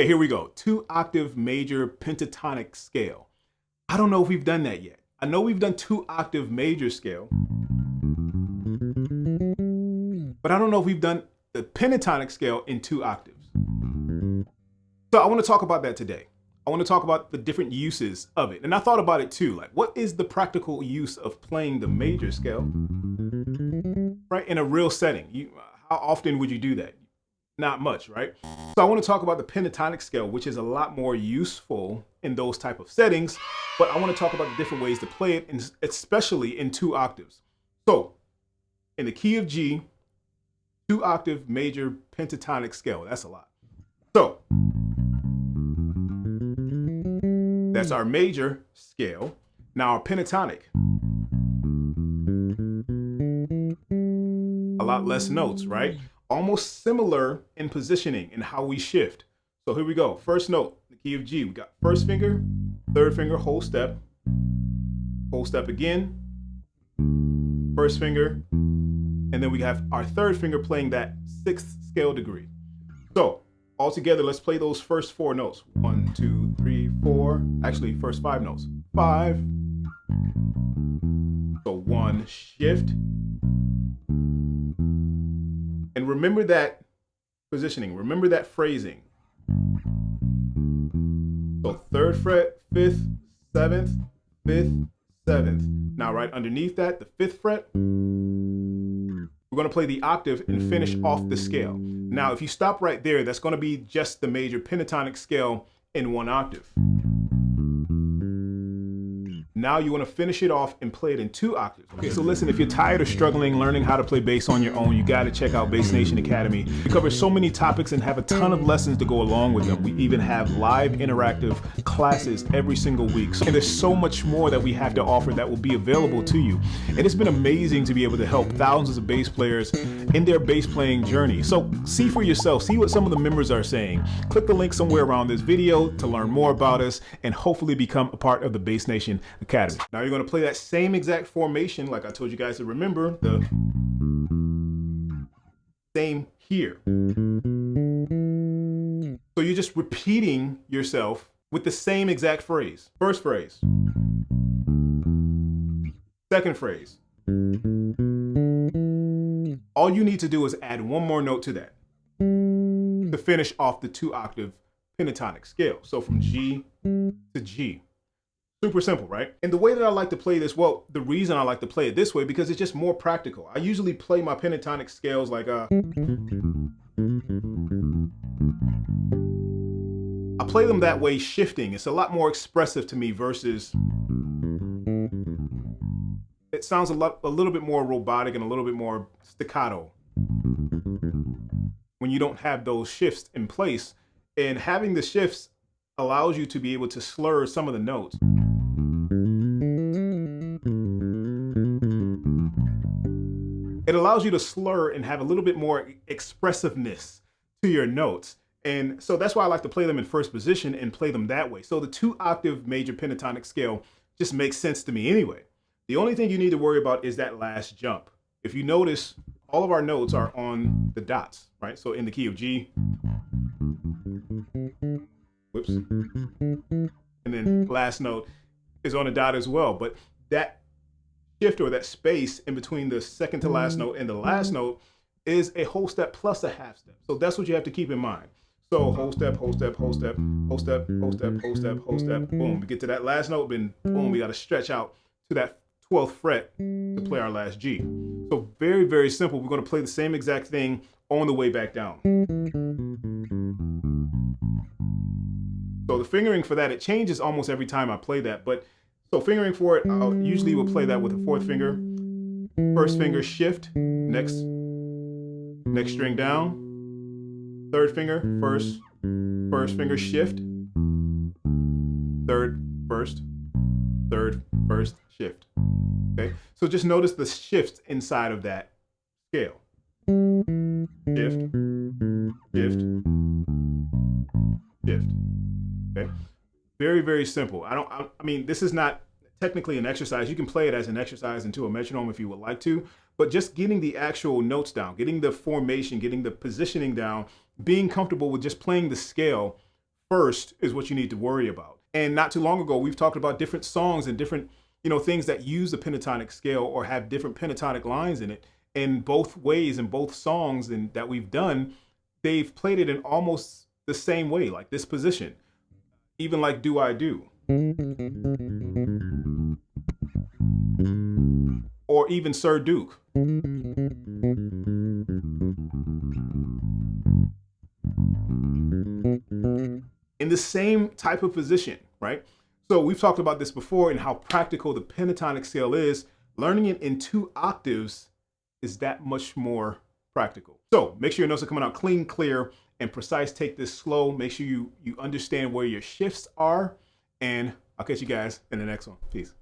Okay, here we go. 2-octave major pentatonic scale. I don't know if we've done that yet. I know we've done 2-octave major scale, but I don't know if we've done the pentatonic scale in 2 octaves. So I want to talk about that today. I want to talk about the different uses of it. And I thought about it too. Like, what is the practical use of playing the major scale, right? In a real setting. How often would you do that? Not much, right? So I want to talk about the pentatonic scale, which is a lot more useful in those type of settings, but I want to talk about the different ways to play it, and especially in 2 octaves. So in the key of G, 2-octave major pentatonic scale, that's a lot. So that's our major scale. Now our pentatonic, a lot less notes, right? Almost similar in positioning and how we shift. So here we go. First note, the key of G. We got first finger, third finger, whole step again, first finger, and then we have our third finger playing that 6th scale degree. So all together, let's play those first 4 notes. 1, 2, 3, 4. Actually, first 5 notes. 5. So 1, shift. And remember that positioning, remember that phrasing. So 3rd fret, 5th, 7th, 5th, 7th. Now right underneath that, the 5th fret, we're going to play the octave and finish off the scale. Now if you stop right there, that's going to be just the major pentatonic scale in 1 octave. Now you want to finish it off and play it in 2 octaves. Okay, so listen, if you're tired of struggling learning how to play bass on your own, you got to check out Bass Nation Academy. We cover so many topics and have a ton of lessons to go along with them. We even have live interactive classes every single week. And there's so much more that we have to offer that will be available to you. And it's been amazing to be able to help thousands of bass players in their bass playing journey. So see for yourself, see what some of the members are saying. Click the link somewhere around this video to learn more about us and hopefully become a part of the Bass Nation Academy. Now you're going to play that same exact formation like I told you guys to remember, the same here. So you're just repeating yourself with the same exact phrase. First phrase. Second phrase. All you need to do is add 1 more note to that to finish off the 2-octave pentatonic scale. So from G to G. Super simple, right? And the way that I like to play this, well, the reason I like to play it this way, because it's just more practical. I usually play my pentatonic scales like I play them that way, shifting. It's a lot more expressive to me versus it sounds a little bit more robotic and a little bit more staccato when you don't have those shifts in place. And having the shifts allows you to be able to slur some of the notes. It allows you to slur and have a little bit more expressiveness to your notes. And so that's why I like to play them in first position and play them that way. So the 2-octave major pentatonic scale just makes sense to me anyway. The only thing you need to worry about is that last jump. If you notice, all of our notes are on the dots, right? So in the key of G, whoops, and then last note is on a dot as well. But that shift or that space in between the second to last note and the last note is a whole step plus a half step. So that's what you have to keep in mind. So whole step, whole step, whole step, whole step, whole step, whole step, whole step, boom. We get to that last note, then boom, we got to stretch out to that 12th fret to play our last G. So very, very simple. We're going to play the same exact thing on the way back down. So the fingering for that, it changes almost every time I play that. But so fingering for it, I usually will play that with a 4th finger. First finger shift, next string down. 3rd finger, first finger shift. 3rd, 1st, 3rd, 1st, shift. Okay, so just notice the shifts inside of that scale. Shift, shift, shift. Okay, very, very simple. I mean, this is not technically an exercise. You can play it as an exercise into a metronome if you would like to, but just getting the actual notes down, getting the formation, getting the positioning down, being comfortable with just playing the scale first is what you need to worry about. And not too long ago, we've talked about different songs and different, things that use the pentatonic scale or have different pentatonic lines in it. In both ways, in both songs that we've done, they've played it in almost the same way, like this position. Even like Do I Do. Or even Sir Duke. In the same type of position, right? So we've talked about this before and how practical the pentatonic scale is. Learning it in 2 octaves is that much more practical. So make sure your notes are coming out clean, clear, and precise. Take this slow. Make sure you understand where your shifts are. And I'll catch you guys in the next one. Peace.